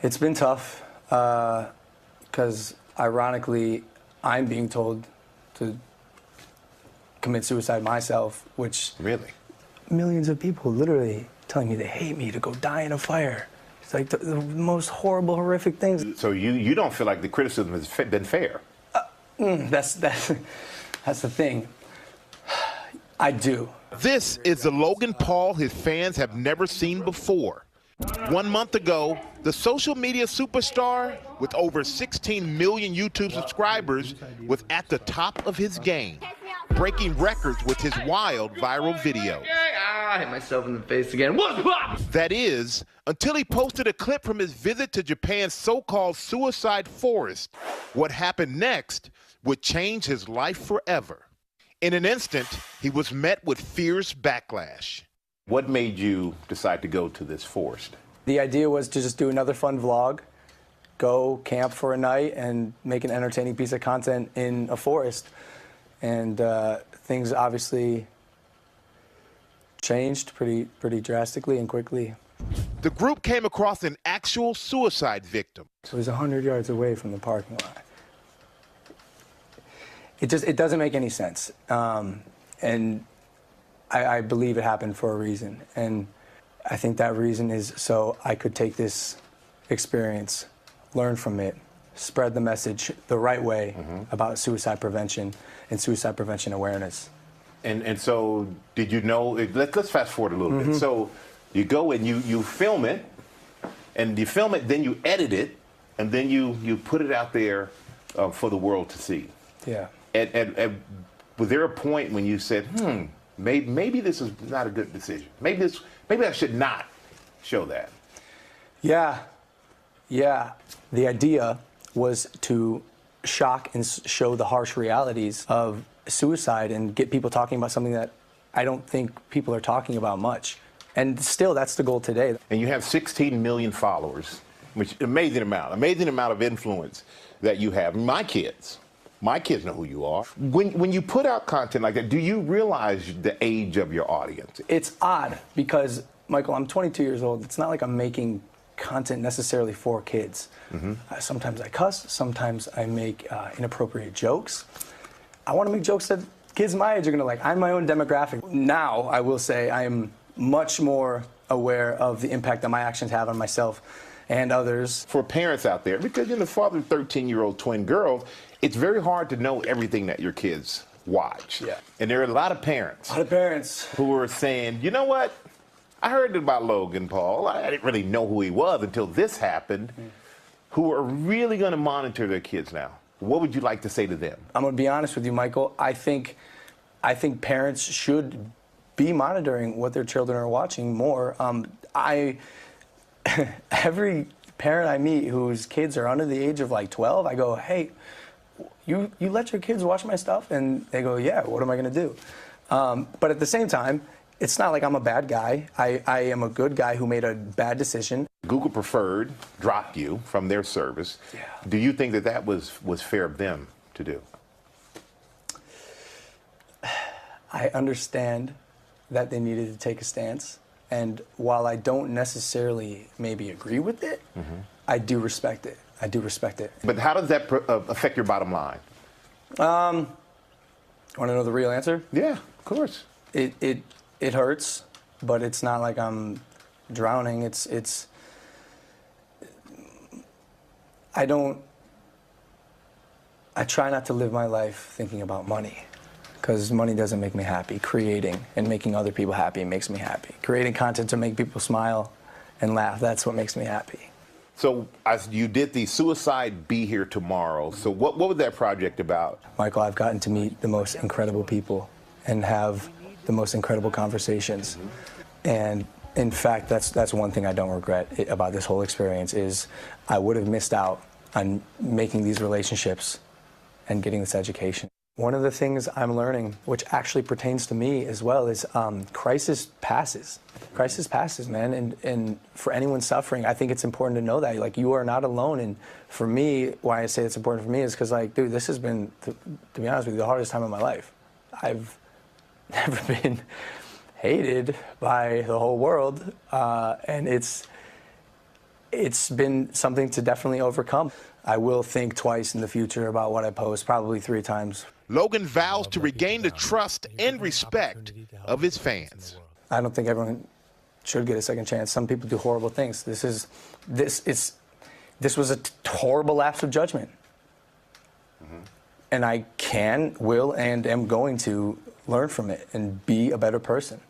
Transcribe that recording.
It's been tough because, ironically, I'm being told to commit suicide myself, which... Really? Millions of people literally telling me they hate me, to go die in a fire. It's like the most horrible, horrific things. So you don't feel like the criticism has been fair? That's the thing. I do. This is the Logan Paul his fans have never seen before. 1 month ago, the social media superstar with over 16 million YouTube subscribers was at the top of his game, breaking records with his wild viral video. I hit myself in the face again. That is, until he posted a clip from his visit to Japan's so-called suicide forest. What happened next would change his life forever. In an instant, he was met with fierce backlash. What made you decide to go to this forest? The idea was to just do another fun vlog, go camp for a night, and make an entertaining piece of content in a forest. And things obviously changed pretty drastically and quickly. The group came across an actual suicide victim. So it was 100 yards away from the parking lot. It doesn't make any sense. And I believe it happened for a reason. And I think that reason is so I could take this experience, learn from it, spread the message the right way about suicide prevention and suicide prevention awareness. And so did you know, let's fast forward a little bit. So you go and you film it, and you film it, then you edit it, and then you put it out there for the world to see. Yeah. And was there a point when you said, maybe this is not a good decision. Maybe I should not show that. Yeah. The idea was to shock and show the harsh realities of suicide and get people talking about something that I don't think people are talking about much. And still, that's the goal today. And you have 16 million followers, which amazing amount of influence that you have. My kids know who you are. When you put out content like that, do you realize the age of your audience? It's odd because, Michael, I'm 22 years old. It's not like I'm making content necessarily for kids. Sometimes I cuss, sometimes I make inappropriate jokes. I want to make jokes that kids my age are going to like. I'm my own demographic. Now, I will say I am much more aware of the impact that my actions have on myself and others. For parents out there, because you're the father of 13-year-old twin girls, it's very hard to know everything that your kids watch. Yeah. And there are a lot of parents. Who are saying, you know what? I heard about Logan Paul. I didn't really know who he was until this happened. Who are really going to monitor their kids now. What would you like to say to them? I'm going to be honest with you, Michael. I think parents should be monitoring what their children are watching more. Every parent I meet whose kids are under the age of like 12, I go, hey, you let your kids watch my stuff? And they go, yeah, what am I going to do? But at the same time, it's not like I'm a bad guy. I am a good guy who made a bad decision. Google Preferred dropped you from their service. Yeah. Do you think that was fair of them to do? I understand that they needed to take a stance. And while I don't necessarily maybe agree with it, I do respect it. I do respect it. But how does that affect your bottom line? Want to know the real answer? Yeah, of course. It hurts, but it's not like I'm drowning. I try not to live my life thinking about money, because money doesn't make me happy. Creating and making other people happy makes me happy. Creating content to make people smile and laugh, that's what makes me happy. So you did the Suicide Be Here Tomorrow. So what was that project about? Michael, I've gotten to meet the most incredible people and have the most incredible conversations. And in fact, that's one thing I don't regret about this whole experience is I would have missed out on making these relationships and getting this education. One of the things I'm learning, which actually pertains to me as well, is crisis passes. Crisis passes, man. And for anyone suffering, I think it's important to know that. Like, you are not alone. And for me, why I say it's important for me is because, like, dude, this has been, to be honest with you, the hardest time of my life. I've never been hated by the whole world. And it's been something to definitely overcome. I will think twice in the future about what I post, probably 3 times. Logan vows to regain the trust and respect of his fans. I don't think everyone should get a second chance. Some people do horrible things. This was a horrible lapse of judgment. And I can, will, and am going to learn from it and be a better person.